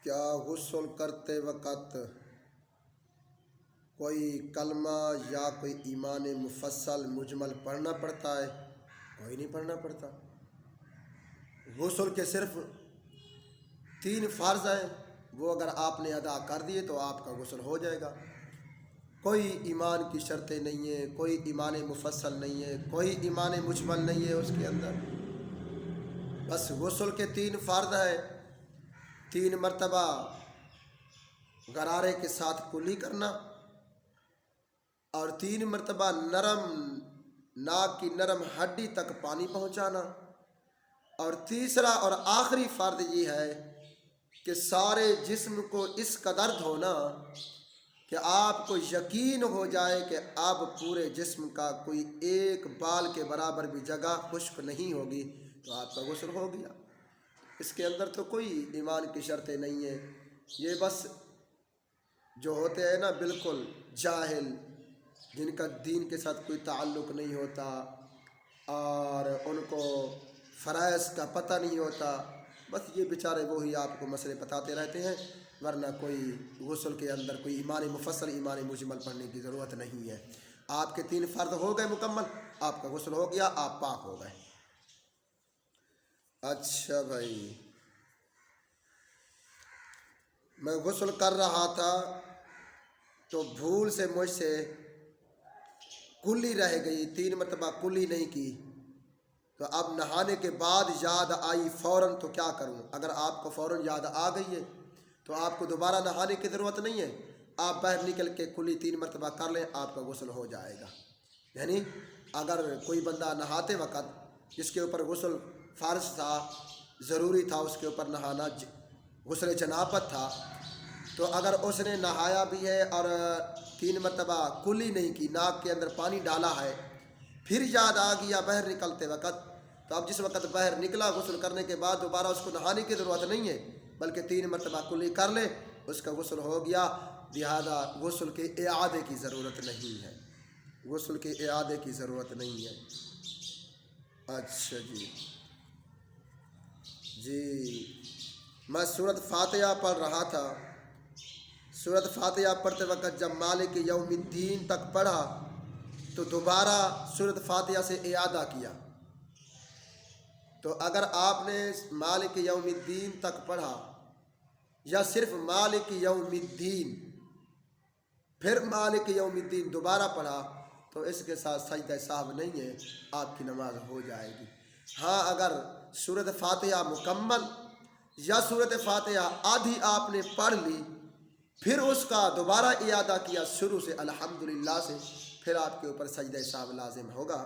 کیا غسل کرتے وقت کوئی کلمہ یا کوئی ایمان مفصل مجمل پڑھنا پڑتا ہے؟ کوئی نہیں پڑھنا پڑتا۔ غسل کے صرف 3 فرض ہیں، وہ اگر آپ نے ادا کر دیے تو آپ کا غسل ہو جائے گا۔ کوئی ایمان کی شرطیں نہیں ہیں، کوئی ایمان مفصل نہیں ہے، کوئی ایمان مجمل نہیں ہے اس کے اندر۔ بس غسل کے 3 فرض ہیں، 3 مرتبہ غرارے کے ساتھ کلی کرنا، اور 3 مرتبہ نرم ناک کی نرم ہڈی تک پانی پہنچانا، اور تیسرا اور آخری فرض یہ ہے کہ سارے جسم کو اس قدر دھونا کہ آپ کو یقین ہو جائے کہ اب پورے جسم کا کوئی ایک بال کے برابر بھی جگہ خشک نہیں ہوگی، تو آپ کا غسل ہو گیا۔ اس کے اندر تو کوئی ایمان کی شرطیں نہیں ہیں، یہ بس جو ہوتے ہیں نا بالکل جاہل، جن کا دین کے ساتھ کوئی تعلق نہیں ہوتا اور ان کو فرائض کا پتہ نہیں ہوتا، بس یہ بیچارے وہی آپ کو مسئلے بتاتے رہتے ہیں، ورنہ کوئی غسل کے اندر کوئی ایمان مفصل ایمان مجمل پڑھنے کی ضرورت نہیں ہے۔ آپ کے 3 فرض ہو گئے مکمل، آپ کا غسل ہو گیا، آپ پاک ہو گئے۔ اچھا بھائی، میں غسل کر رہا تھا تو بھول سے مجھ سے کلی رہ گئی، 3 مرتبہ کلی نہیں کی، تو اب نہانے کے بعد یاد آئی فوراً، تو کیا کروں؟ اگر آپ کو فوراً یاد آ گئی ہے تو آپ کو دوبارہ نہانے کی ضرورت نہیں ہے، آپ باہر نکل کے کلی 3 مرتبہ کر لیں، آپ کا غسل ہو جائے گا۔ یعنی اگر کوئی بندہ نہاتے وقت جس کے اوپر غسل فرض تھا، ضروری تھا اس کے اوپر نہانا، غسل جنابت تھا، تو اگر اس نے نہایا بھی ہے اور 3 مرتبہ کلی نہیں کی، ناک کے اندر پانی ڈالا ہے، پھر یاد آ گیا باہر نکلتے وقت، تو اب جس وقت باہر نکلا غسل کرنے کے بعد دوبارہ اس کو نہانے کی ضرورت نہیں ہے، بلکہ 3 مرتبہ کلی کر لے، اس کا غسل ہو گیا، لہذا غسل کے اعادے کی ضرورت نہیں ہے، غسل کے اعادے کی ضرورت نہیں ہے۔ اچھا جی، میں سورۃ فاتحہ پڑھ رہا تھا، سورۃ فاتحہ پڑھتے وقت جب مالک یوم الدین تک پڑھا تو دوبارہ سورۃ فاتحہ سے اعادہ کیا، تو اگر آپ نے مالک یوم الدین تک پڑھا یا صرف مالک یوم الدین پھر مالک یوم الدین دوبارہ پڑھا تو اس کے ساتھ سجدہ سہو نہیں ہے، آپ کی نماز ہو جائے گی۔ ہاں، اگر سورۃ فاتحہ مکمل یا سورۃ فاتحہ آدھی آپ نے پڑھ لی، پھر اس کا دوبارہ اعادہ کیا شروع سے الحمدللہ سے، پھر آپ کے اوپر سجدہ سہو لازم ہوگا۔